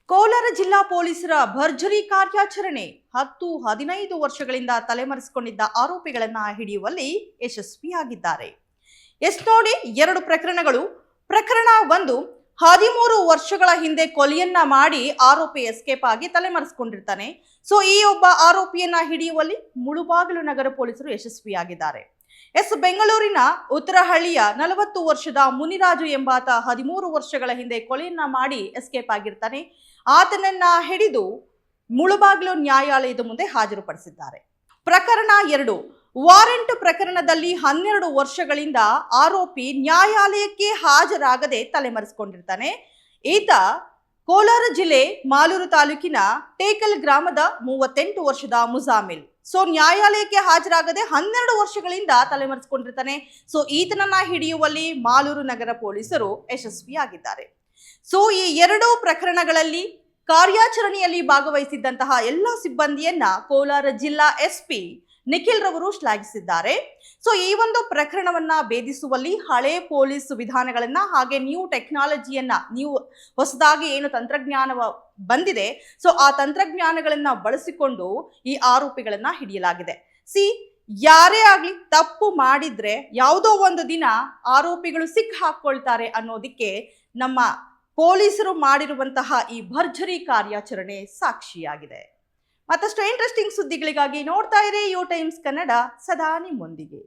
ಕೋಲಾರ ಜಿಲ್ಲಾ ಪೊಲೀಸರ ಭರ್ಜರಿ ಕಾರ್ಯಾಚರಣೆ 10-15 ವರ್ಷಗಳಿಂದ ತಲೆಮರೆಸಿಕೊಂಡಿದ್ದ ಆರೋಪಿಗಳನ್ನ ಹಿಡಿಯುವಲ್ಲಿ ಯಶಸ್ವಿಯಾಗಿದ್ದಾರೆ. ನೋಡಿ, 2 ಪ್ರಕರಣಗಳು. ಪ್ರಕರಣ 1, 13 ವರ್ಷಗಳ ಹಿಂದೆ ಕೊಲೆಯನ್ನ ಮಾಡಿ ಆರೋಪಿ ಎಸ್ಕೇಪ್ ಆಗಿ ತಲೆಮರೆಸಿಕೊಂಡಿರ್ತಾನೆ. ಈ ಒಬ್ಬ ಆರೋಪಿಯನ್ನ ಹಿಡಿಯುವಲ್ಲಿ ಮುಳುಬಾಗಿಲು ನಗರ ಪೊಲೀಸರು ಯಶಸ್ವಿಯಾಗಿದ್ದಾರೆ. ಬೆಂಗಳೂರಿನ ಉತ್ತರಹಳ್ಳಿಯ 40 ವರ್ಷದ ಮುನಿರಾಜು ಎಂಬಾತ 13 ವರ್ಷಗಳ ಹಿಂದೆ ಕೊಲೆಯನ್ನ ಮಾಡಿ ಎಸ್ಕೇಪ್ ಆಗಿರ್ತಾನೆ. ಆತನನ್ನ ಹಿಡಿದು ಮುಳುಬಾಗಿಲು ನ್ಯಾಯಾಲಯದ ಮುಂದೆ ಹಾಜರುಪಡಿಸಿದ್ದಾರೆ. ಪ್ರಕರಣ 2, ವಾರೆಂಟ್ ಪ್ರಕರಣದಲ್ಲಿ 12 ವರ್ಷಗಳಿಂದ ಆರೋಪಿ ನ್ಯಾಯಾಲಯಕ್ಕೆ ಹಾಜರಾಗದೆ ತಲೆಮರೆಸಿಕೊಂಡಿರ್ತಾನೆ. ಈತ ಕೋಲಾರ ಜಿಲ್ಲೆ ಮಾಲೂರು ತಾಲೂಕಿನ ಟೇಕಲ್ ಗ್ರಾಮದ 38 ವರ್ಷದ ಮುಜಾಮಿಲ್. ನ್ಯಾಯಾಲಯಕ್ಕೆ ಹಾಜರಾಗದೆ 12 ವರ್ಷಗಳಿಂದ ತಲೆಮರೆಸಿಕೊಂಡಿರ್ತಾನೆ. ಈತನನ್ನ ಹಿಡಿಯುವಲ್ಲಿ ಮಾಲೂರು ನಗರ ಪೊಲೀಸರು ಯಶಸ್ವಿಯಾಗಿದ್ದಾರೆ. ಈ 2 ಪ್ರಕರಣಗಳಲ್ಲಿ ಕಾರ್ಯಾಚರಣೆಯಲ್ಲಿ ಭಾಗವಹಿಸಿದ್ದಂತಹ ಎಲ್ಲ ಸಿಬ್ಬಂದಿಯನ್ನ ಕೋಲಾರ ಜಿಲ್ಲಾ ಎಸ್ಪಿ ನಿಖಿಲ್ ರವರು ಶ್ಲಾಘಿಸಿದ್ದಾರೆ. ಈ ಒಂದು ಪ್ರಕರಣವನ್ನ ಭೇದಿಸುವಲ್ಲಿ ಹಳೆ ಪೊಲೀಸ್ ವಿಧಾನಗಳನ್ನ ಹಾಗೆ ನ್ಯೂ ಟೆಕ್ನಾಲಜಿಯನ್ನ ಹೊಸದಾಗಿ ಏನು ತಂತ್ರಜ್ಞಾನ ಬಂದಿದೆ ಆ ತಂತ್ರಜ್ಞಾನಗಳನ್ನ ಬಳಸಿಕೊಂಡು ಈ ಆರೋಪಿಗಳನ್ನ ಹಿಡಿಯಲಾಗಿದೆ. ಯಾರೇ ಆಗ್ಲಿ ತಪ್ಪು ಮಾಡಿದ್ರೆ ಯಾವುದೋ ಒಂದು ದಿನ ಆರೋಪಿಗಳು ಸಿಕ್ಕ ಹಾಕೊಳ್ತಾರೆ ಅನ್ನೋದಕ್ಕೆ ನಮ್ಮ ಪೊಲೀಸರು ಮಾಡಿರುವಂತಹ ಈ ಭರ್ಜರಿ ಕಾರ್ಯಾಚರಣೆ ಸಾಕ್ಷಿಯಾಗಿದೆ. ಮತ್ತಷ್ಟು ಇಂಟ್ರೆಸ್ಟಿಂಗ್ ಸುದ್ದಿಗಳಿಗಾಗಿ ನೋಡ್ತಾ ಇರಿ ಯು ಟೈಮ್ಸ್ ಕನ್ನಡ, ಸದಾ ನಿಮ್ಮೊಂದಿಗೆ.